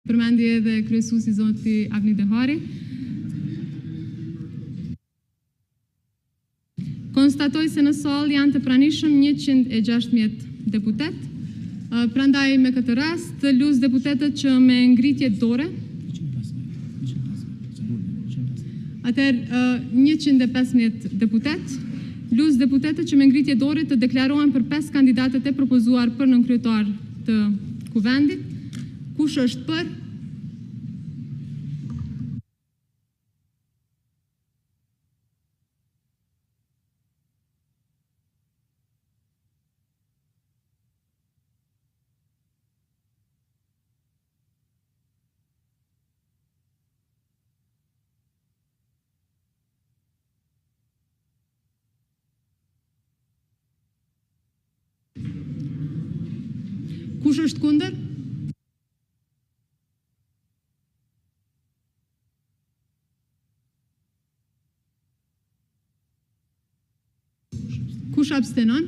Përmendje edhe kryesuesi zoti Avni Dehari. Konstatoj se në sallë janë të pranishëm 116 deputet. Prandaj me këtë rast, luz deputetët që me ngritje dore. Atëherë 115 deputet. Luz deputetët që me ngritje dore të deklarohen për 5 kandidatët e propozuar për nënkryetar të kuvendit. Kush është për? Kush është kundër? Kush abstenon?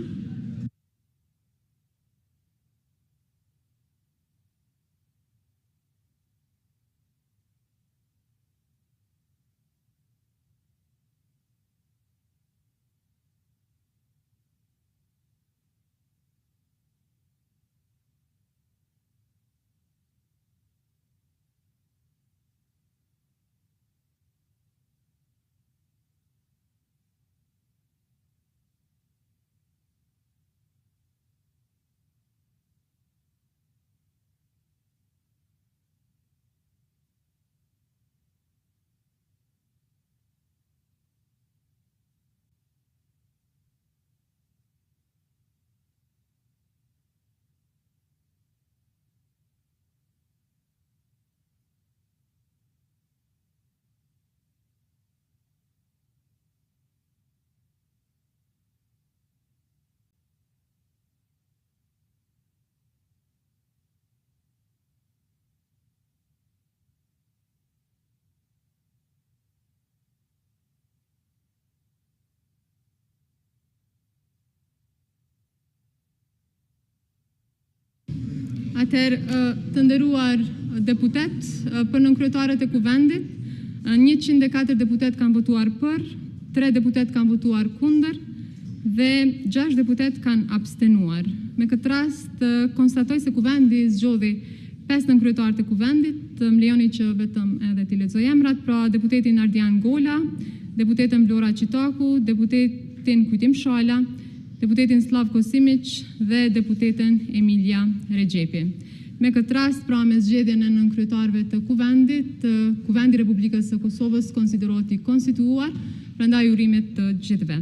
Atëherë, të nderuar deputet, për nënkryetarët e kuvendit, 104 deputet kanë votuar për, 3 deputet kanë votuar kundër dhe 6 deputet kanë abstenuar. Me këtë rast, konstatoj se kuvendi zgjodhi 5 nënkryetarë të kuvendit, më lejoni që vetëm edhe t'i lexoj emrat, pra deputetin Ardian Gola, deputetën Vlora Qitaku, deputetin Kujtim Shala, deputetin Slavko Simic dhe deputetën Emilia Regjepi. Me këtë rast, pra me zgjedhjen e nënkryetarëve të kuvendit, Kuvendi i Republikës së Kosovës konsiderohet i konstituuar, prandaj urimet të gjithëve.